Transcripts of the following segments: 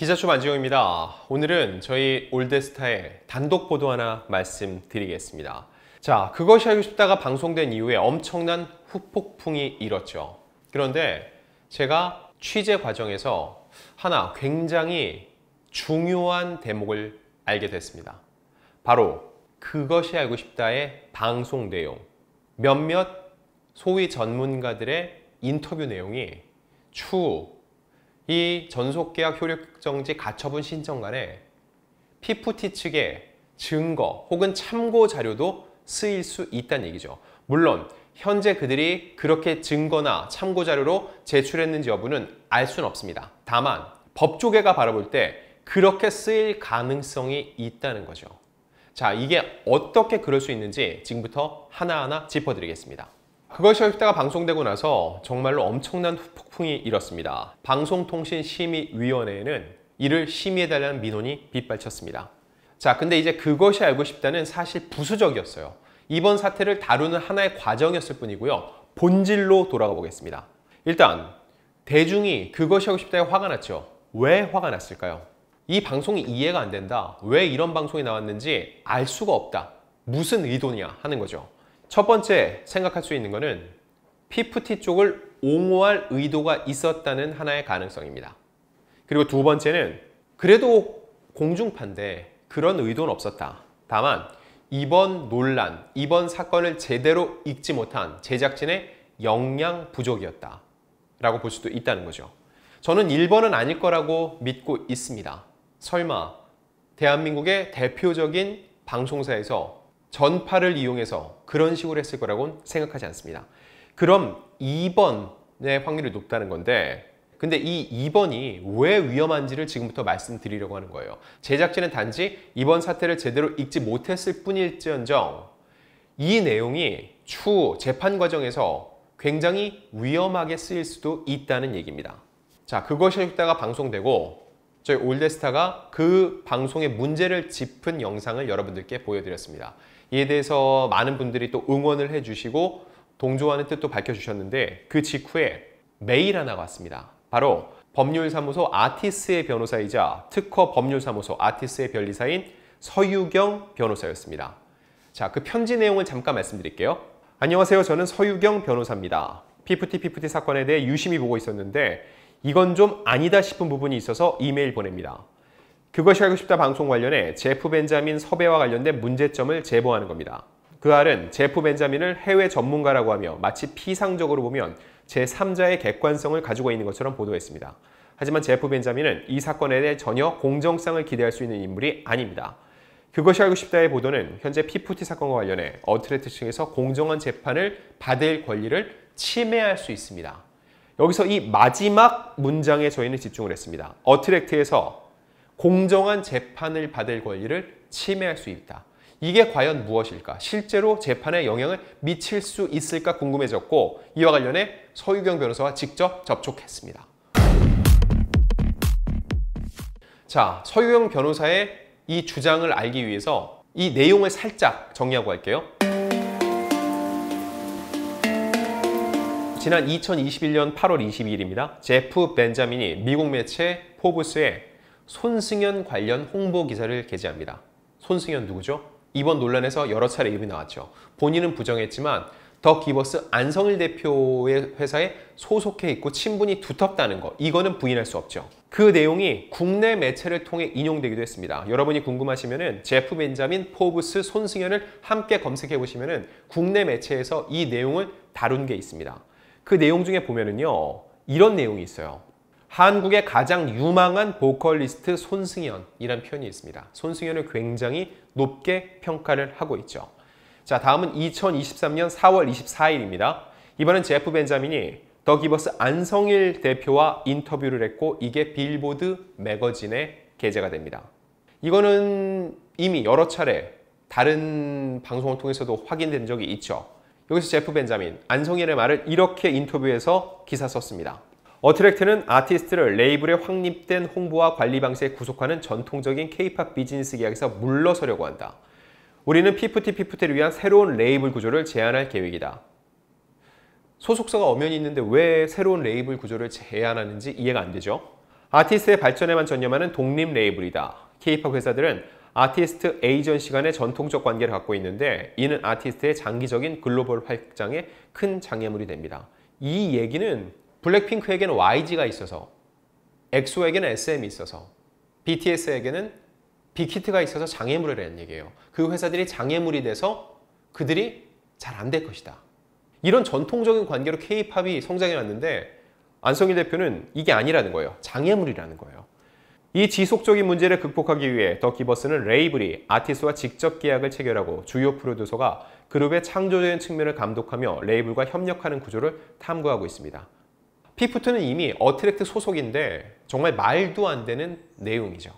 기자초 만지영입니다. 오늘은 저희 올데스타의 단독 보도 하나 말씀드리겠습니다. 자, 그것이 알고 싶다가 방송된 이후에 엄청난 후폭풍이 일었죠. 그런데 제가 취재 과정에서 하나 굉장히 중요한 대목을 알게 됐습니다. 바로 그것이 알고 싶다의 방송 내용, 몇몇 소위 전문가들의 인터뷰 내용이 추후 이 전속계약 효력정지 가처분 신청 간에 PFT 측의 증거 혹은 참고 자료도 쓰일 수 있다는 얘기죠. 물론 현재 그들이 그렇게 증거나 참고 자료로 제출했는지 여부는 알 수는 없습니다. 다만 법조계가 바라볼 때 그렇게 쓰일 가능성이 있다는 거죠. 자, 이게 어떻게 그럴 수 있는지 지금부터 하나하나 짚어드리겠습니다. 그것이 알고 싶다가 방송되고 나서 정말로 엄청난 폭풍이 일었습니다. 방송통신심의위원회에는 이를 심의해달라는 민원이 빗발쳤습니다. 자, 근데 이제 그것이 알고 싶다는 사실 부수적이었어요. 이번 사태를 다루는 하나의 과정이었을 뿐이고요. 본질로 돌아가 보겠습니다. 일단 대중이 그것이 알고 싶다에 화가 났죠. 왜 화가 났을까요? 이 방송이 이해가 안 된다. 왜 이런 방송이 나왔는지 알 수가 없다. 무슨 의도냐 하는 거죠. 첫 번째 생각할 수 있는 것은 PFT 쪽을 옹호할 의도가 있었다는 하나의 가능성입니다. 그리고 두 번째는 그래도 공중파인데 그런 의도는 없었다. 다만 이번 논란, 이번 사건을 제대로 읽지 못한 제작진의 역량 부족이었다 라고 볼 수도 있다는 거죠. 저는 1번은 아닐 거라고 믿고 있습니다. 설마 대한민국의 대표적인 방송사에서 전파를 이용해서 그런 식으로 했을 거라고는 생각하지 않습니다. 그럼 2번의 확률이 높다는 건데, 근데 이 2번이 왜 위험한지를 지금부터 말씀드리려고 하는 거예요. 제작진은 단지 이번 사태를 제대로 읽지 못했을 뿐일지언정 이 내용이 추후 재판 과정에서 굉장히 위험하게 쓰일 수도 있다는 얘기입니다. 자, 그것이 읽다가 방송되고 저희 올데스타가 그 방송의 문제를 짚은 영상을 여러분들께 보여드렸습니다. 이에 대해서 많은 분들이 또 응원을 해주시고 동조하는 뜻도 밝혀주셨는데 그 직후에 메일 하나가 왔습니다. 바로 법률사무소 아티스의 변호사이자 특허 법률사무소 아티스의 변리사인 서유경 변호사였습니다. 자, 그 편지 내용을 잠깐 말씀드릴게요. 안녕하세요. 저는 서유경 변호사입니다. PFT 사건에 대해 유심히 보고 있었는데 이건 좀 아니다 싶은 부분이 있어서 이메일 보냅니다. 그것이 알고 싶다 방송 관련해 제프 벤자민 섭외와 관련된 문제점을 제보하는 겁니다. 그 알은 제프 벤자민을 해외 전문가라고 하며 마치 피상적으로 보면 제3자의 객관성을 가지고 있는 것처럼 보도했습니다. 하지만 제프 벤자민은 이 사건에 대해 전혀 공정성을 기대할 수 있는 인물이 아닙니다. 그것이 알고 싶다의 보도는 현재 PFT 사건과 관련해 어트랙트 측에서 공정한 재판을 받을 권리를 침해할 수 있습니다. 여기서 이 마지막 문장에 저희는 집중을 했습니다. 어트랙트에서 공정한 재판을 받을 권리를 침해할 수 있다. 이게 과연 무엇일까? 실제로 재판에 영향을 미칠 수 있을까 궁금해졌고 이와 관련해 서유경 변호사와 직접 접촉했습니다. 자, 서유경 변호사의 이 주장을 알기 위해서 이 내용을 살짝 정리하고 갈게요. 지난 2021년 8월 22일입니다. 제프 벤자민이 미국 매체 포브스에 손승연 관련 홍보 기사를 게재합니다. 손승연 누구죠? 이번 논란에서 여러 차례 이름이 나왔죠. 본인은 부정했지만 더 기버스 안성일 대표의 회사에 소속해 있고 친분이 두텁다는 거, 이거는 부인할 수 없죠. 그 내용이 국내 매체를 통해 인용되기도 했습니다. 여러분이 궁금하시면은 제프 벤자민, 포브스, 손승연을 함께 검색해 보시면은 국내 매체에서 이 내용을 다룬 게 있습니다. 그 내용 중에 보면은요, 이런 내용이 있어요. 한국의 가장 유망한 보컬리스트 손승연이라는 표현이 있습니다. 손승연을 굉장히 높게 평가를 하고 있죠. 자, 다음은 2023년 4월 24일입니다. 이번엔 제프 벤자민이 더 기버스 안성일 대표와 인터뷰를 했고 이게 빌보드 매거진에 게재가 됩니다. 이거는 이미 여러 차례 다른 방송을 통해서도 확인된 적이 있죠. 여기서 제프 벤자민, 안성일의 말을 이렇게 인터뷰에서 기사 썼습니다. 어트랙트는 아티스트를 레이블의 확립된 홍보와 관리 방식에 구속하는 전통적인 K-POP 비즈니스 계약에서 물러서려고 한다. 우리는 PFT를 위한 새로운 레이블 구조를 제안할 계획이다. 소속사가 엄연히 있는데 왜 새로운 레이블 구조를 제안하는지 이해가 안 되죠. 아티스트의 발전에만 전념하는 독립 레이블이다. K-팝 회사들은 아티스트 에이전시 간의 전통적 관계를 갖고 있는데 이는 아티스트의 장기적인 글로벌 확장에 큰 장애물이 됩니다. 이 얘기는 블랙핑크에게는 YG가 있어서, 엑소에게는 SM이 있어서, BTS에게는 빅히트가 있어서 장애물이라는 얘기예요. 그 회사들이 장애물이 돼서 그들이 잘 안 될 것이다. 이런 전통적인 관계로 K-팝이 성장해 왔는데 안성일 대표는 이게 아니라는 거예요. 장애물이라는 거예요. 이 지속적인 문제를 극복하기 위해 더 기버스는 레이블이 아티스트와 직접 계약을 체결하고 주요 프로듀서가 그룹의 창조적인 측면을 감독하며 레이블과 협력하는 구조를 탐구하고 있습니다. 피프트는 이미 어트랙트 소속인데 정말 말도 안 되는 내용이죠.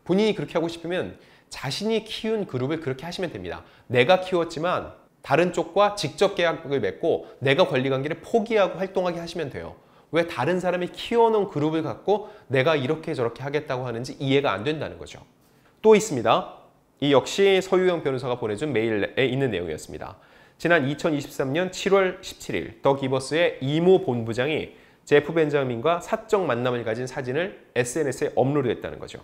본인이 그렇게 하고 싶으면 자신이 키운 그룹을 그렇게 하시면 됩니다. 내가 키웠지만 다른 쪽과 직접 계약을 맺고 내가 권리관계를 포기하고 활동하게 하시면 돼요. 왜 다른 사람이 키워놓은 그룹을 갖고 내가 이렇게 저렇게 하겠다고 하는지 이해가 안 된다는 거죠. 또 있습니다. 이 역시 서유영 변호사가 보내준 메일에 있는 내용이었습니다. 지난 2023년 7월 17일 더 기버스의 이모 본부장이 제프 벤자민과 사적 만남을 가진 사진을 SNS에 업로드했다는 거죠.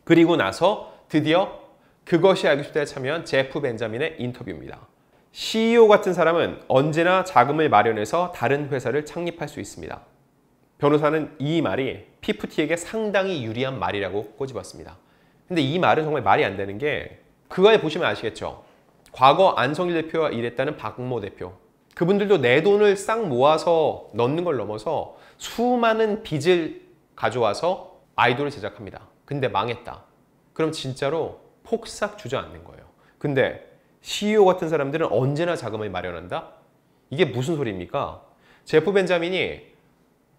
그리고 나서 드디어 그것이 알고 싶다에 참여한 제프 벤자민의 인터뷰입니다. CEO 같은 사람은 언제나 자금을 마련해서 다른 회사를 창립할 수 있습니다. 변호사는 이 말이 피프티에게 상당히 유리한 말이라고 꼬집었습니다. 근데 이 말은 정말 말이 안 되는 게 그거에 보시면 아시겠죠? 과거 안성일 대표와 일했다는 박모 대표. 그분들도 내 돈을 싹 모아서 넣는 걸 넘어서 수많은 빚을 가져와서 아이돌을 제작합니다. 근데 망했다. 그럼 진짜로 폭삭 주저앉는 거예요. 근데 CEO 같은 사람들은 언제나 자금을 마련한다? 이게 무슨 소리입니까? 제프 벤자민이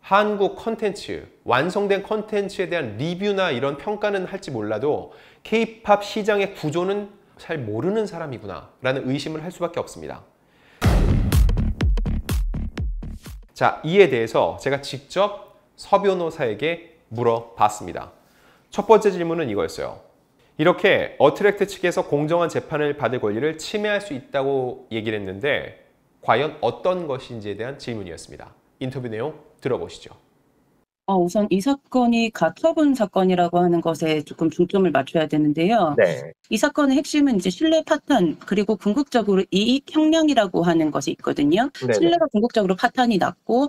한국 컨텐츠, 완성된 컨텐츠에 대한 리뷰나 이런 평가는 할지 몰라도 K-팝 시장의 구조는 잘 모르는 사람이구나 라는 의심을 할 수밖에 없습니다. 자, 이에 대해서 제가 직접 서 변호사에게 물어봤습니다. 첫 번째 질문은 이거였어요. 이렇게 어트랙트 측에서 공정한 재판을 받을 권리를 침해할 수 있다고 얘기를 했는데 과연 어떤 것인지에 대한 질문이었습니다. 인터뷰 내용 들어보시죠. 우선 이 사건이 가처분 사건이라고 하는 것에 조금 중점을 맞춰야 되는데요. 네. 이 사건의 핵심은 이제 신뢰 파탄 그리고 궁극적으로 이익 형량이라고 하는 것이 있거든요. 네네. 신뢰가 궁극적으로 파탄이 났고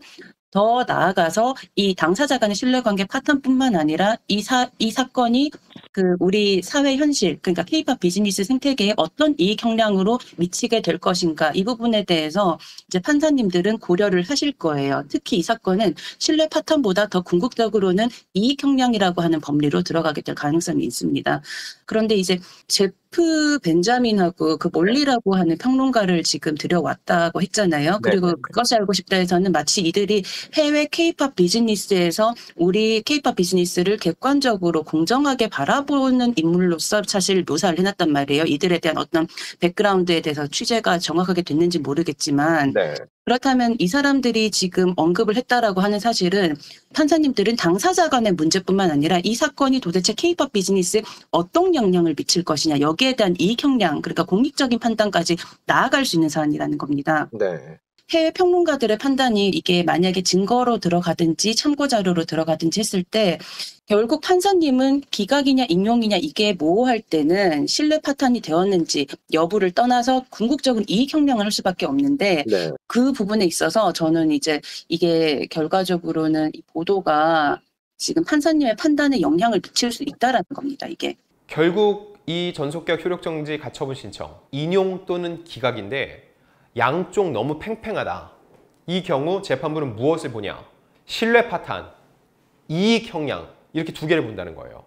더 나아가서 이 당사자 간의 신뢰관계 파탄뿐만 아니라 이 사건이 그 우리 사회 현실, 그러니까 K-팝 비즈니스 생태계에 어떤 이익 형량으로 미치게 될 것인가 이 부분에 대해서 이제 판사님들은 고려를 하실 거예요. 특히 이 사건은 신뢰 파탄보다 더 궁극적으로는 이익 형량이라고 하는 법리로 들어가게 될 가능성이 있습니다. 그런데 이제 제프 벤자민하고 그 몰리라고 하는 평론가를 지금 들여왔다고 했잖아요. 그리고 네네. 그것이 알고 싶다에서는 마치 이들이 해외 K-팝 비즈니스에서 우리 K-팝 비즈니스를 객관적으로 공정하게 바라보는 인물로서 사실 묘사를 해놨단 말이에요. 이들에 대한 어떤 백그라운드에 대해서 취재가 정확하게 됐는지 모르겠지만 네. 그렇다면 이 사람들이 지금 언급을 했다라고 하는 사실은 판사님들은 당사자 간의 문제뿐만 아니라 이 사건이 도대체 K-팝 비즈니스에 어떤 영향을 미칠 것이냐 여기에 대한 이익 형량 그러니까 공익적인 판단까지 나아갈 수 있는 사안이라는 겁니다. 네. 해외 평론가들의 판단이 이게 만약에 증거로 들어가든지 참고 자료로 들어가든지 했을 때 결국 판사님은 기각이냐 인용이냐 이게 모호할 때는 신뢰 파탄이 되었는지 여부를 떠나서 궁극적인 이익 형량을 할 수밖에 없는데 네. 그 부분에 있어서 저는 이제 이게 결과적으로는 이 보도가 지금 판사님의 판단에 영향을 미칠 수 있다라는 겁니다. 이게. 결국 이 전속계약 효력정지 가처분 신청, 인용 또는 기각인데 양쪽 너무 팽팽하다. 이 경우 재판부는 무엇을 보냐? 신뢰 파탄, 이익 형량 이렇게 두 개를 본다는 거예요.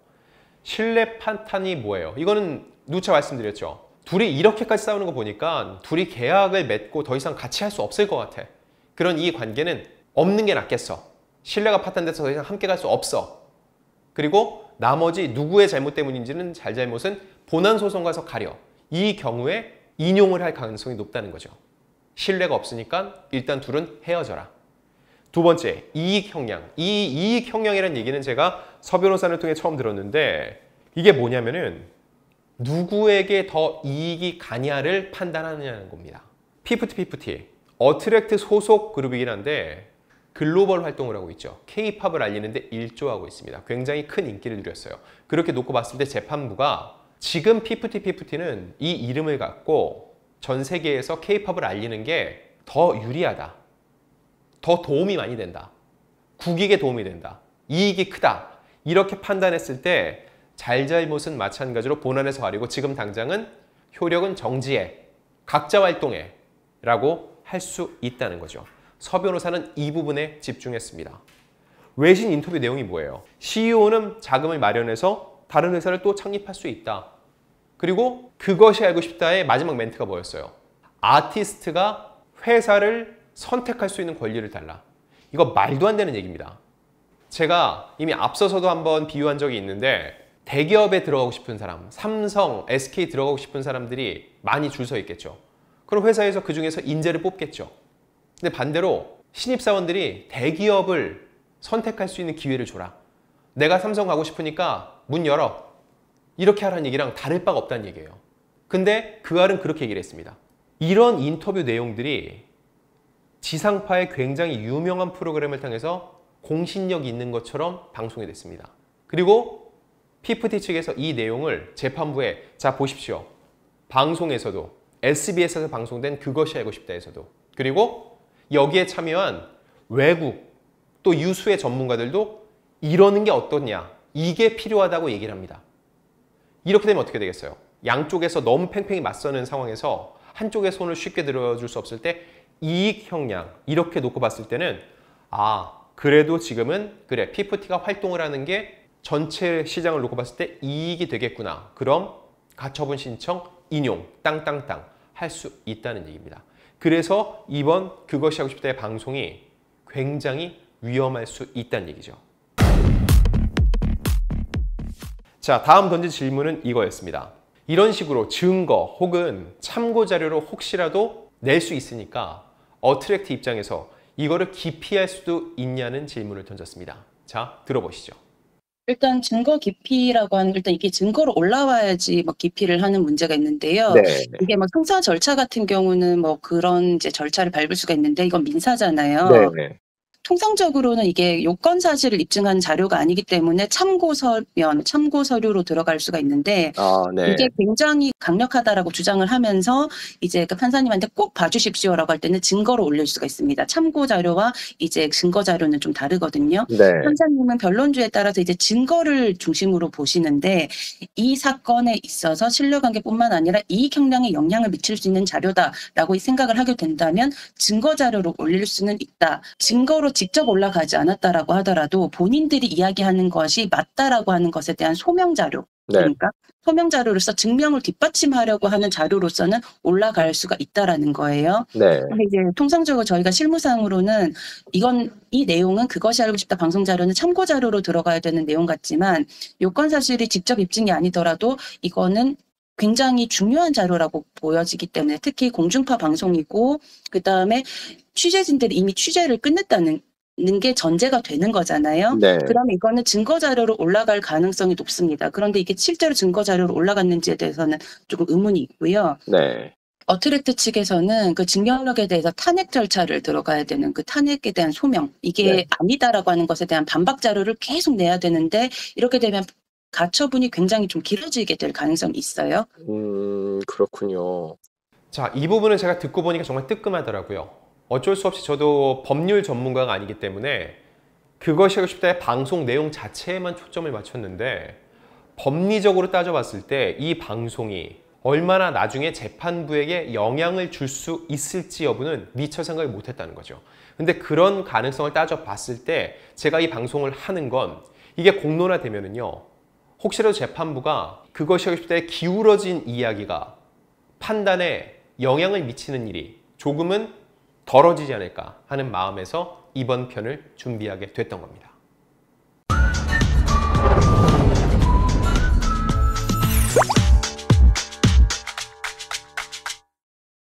신뢰 파탄이 뭐예요? 이거는 누차 말씀드렸죠. 둘이 이렇게까지 싸우는 거 보니까 둘이 계약을 맺고 더 이상 같이 할 수 없을 것 같아. 그런 이 관계는 없는 게 낫겠어. 신뢰가 파탄돼서 더 이상 함께 갈 수 없어. 그리고 나머지 누구의 잘못 때문인지는 잘잘못은 본안소송 가서 가려. 이 경우에 인용을 할 가능성이 높다는 거죠. 신뢰가 없으니까 일단 둘은 헤어져라. 두 번째, 이익 형량. 이 이익 형량이라는 얘기는 제가 서 변호사를 통해 처음 들었는데 이게 뭐냐면은 누구에게 더 이익이 가냐를 판단하느냐는 겁니다. 피프티 어트랙트 소속 그룹이긴 한데 글로벌 활동을 하고 있죠. K-팝을 알리는데 일조하고 있습니다. 굉장히 큰 인기를 누렸어요. 그렇게 놓고 봤을 때 재판부가 지금 피프티피프티는 이 이름을 갖고 전 세계에서 K-팝을 알리는 게 더 유리하다. 더 도움이 많이 된다. 국익에 도움이 된다. 이익이 크다. 이렇게 판단했을 때 잘잘못은 마찬가지로 본안에서 가리고 지금 당장은 효력은 정지해. 각자 활동해. 라고 할 수 있다는 거죠. 서 변호사는 이 부분에 집중했습니다. 외신 인터뷰 내용이 뭐예요? CEO는 자금을 마련해서 다른 회사를 또 창립할 수 있다. 그리고 그것이 알고 싶다의 마지막 멘트가 뭐였어요? 아티스트가 회사를 선택할 수 있는 권리를 달라. 이거 말도 안 되는 얘기입니다. 제가 이미 앞서서도 한번 비유한 적이 있는데 대기업에 들어가고 싶은 사람, 삼성, SK 들어가고 싶은 사람들이 많이 줄 서 있겠죠. 그럼 회사에서 그 중에서 인재를 뽑겠죠. 근데 반대로 신입사원들이 대기업을 선택할 수 있는 기회를 줘라. 내가 삼성 가고 싶으니까 문 열어. 이렇게 하라는 얘기랑 다를 바가 없다는 얘기예요. 근데 그 알은 그렇게 얘기를 했습니다. 이런 인터뷰 내용들이 지상파의 굉장히 유명한 프로그램을 통해서 공신력 있는 것처럼 방송이 됐습니다. 그리고 피프티 측에서 이 내용을 재판부에 자 보십시오. 방송에서도 SBS에서 방송된 그것이 알고 싶다에서도 그리고 여기에 참여한 외국 또 유수의 전문가들도 이러는 게 어떠냐 이게 필요하다고 얘기를 합니다. 이렇게 되면 어떻게 되겠어요? 양쪽에서 너무 팽팽히 맞서는 상황에서 한쪽의 손을 쉽게 들어줄 수 없을 때 이익 형량 이렇게 놓고 봤을 때는 그래도 지금은 그래 피프티가 활동을 하는 게 전체 시장을 놓고 봤을 때 이익이 되겠구나. 그럼 가처분 신청 인용 땅땅땅 할 수 있다는 얘기입니다. 그래서 이번 그것이 하고 싶다의 방송이 굉장히 위험할 수 있다는 얘기죠. 자, 다음 던진 질문은 이거였습니다. 이런 식으로 증거 혹은 참고 자료로 혹시라도 낼 수 있으니까 어트랙트 입장에서 이거를 기피할 수도 있냐는 질문을 던졌습니다. 자, 들어보시죠. 일단 증거 기피라고 하는 일단 이게 증거로 올라와야지 막 기피를 하는 문제가 있는데요. 네. 이게 막 형사 절차 같은 경우는 뭐 그런 이제 절차를 밟을 수가 있는데 이건 민사잖아요. 네. 통상적으로는 이게 요건 사실을 입증한 자료가 아니기 때문에 참고 서류로 들어갈 수가 있는데 네. 이게 굉장히 강력하다라고 주장을 하면서 이제 그 판사님한테 꼭 봐주십시오라고 할 때는 증거로 올릴 수가 있습니다. 참고 자료와 이제 증거 자료는 좀 다르거든요. 네. 판사님은 변론주에 따라서 이제 증거를 중심으로 보시는데 이 사건에 있어서 신뢰관계뿐만 아니라 이익 형량에 영향을 미칠 수 있는 자료다라고 생각을 하게 된다면 증거 자료로 올릴 수는 있다. 증거로 직접 올라가지 않았다라고 하더라도 본인들이 이야기하는 것이 맞다라고 하는 것에 대한 소명 자료, 네. 그러니까 소명 자료로서 증명을 뒷받침하려고 하는 자료로서는 올라갈 수가 있다라는 거예요. 네. 근데 이제 통상적으로 저희가 실무상으로는 이 내용은 그것이 알고 싶다 방송 자료는 참고 자료로 들어가야 되는 내용 같지만 요건 사실이 직접 입증이 아니더라도 이거는 굉장히 중요한 자료라고 보여지기 때문에 특히 공중파 방송이고 그다음에 취재진들이 이미 취재를 끝냈다는 게 전제가 되는 거잖아요. 네. 그러면 이거는 증거 자료로 올라갈 가능성이 높습니다. 그런데 이게 실제로 증거 자료로 올라갔는지에 대해서는 조금 의문이 있고요. 네. 어트랙트 측에서는 그 증명력에 대해서 탄핵 절차를 들어가야 되는 그 탄핵에 대한 소명 이게 네. 아니다라고 하는 것에 대한 반박 자료를 계속 내야 되는데 이렇게 되면 가처분이 굉장히 좀 길어지게 될 가능성이 있어요. 그렇군요. 자, 이 부분은 제가 듣고 보니까 정말 뜨끔하더라고요. 어쩔 수 없이 저도 법률 전문가가 아니기 때문에 그것이 하고 싶다의 방송 내용 자체에만 초점을 맞췄는데 법리적으로 따져봤을 때 이 방송이 얼마나 나중에 재판부에게 영향을 줄 수 있을지 여부는 미처 생각을 못했다는 거죠. 근데 그런 가능성을 따져봤을 때 제가 이 방송을 하는 건 이게 공론화되면은요. 혹시라도 재판부가 그것이 하고 싶다에 기울어진 이야기가 판단에 영향을 미치는 일이 조금은 덜어지지 않을까 하는 마음에서 이번 편을 준비하게 됐던 겁니다.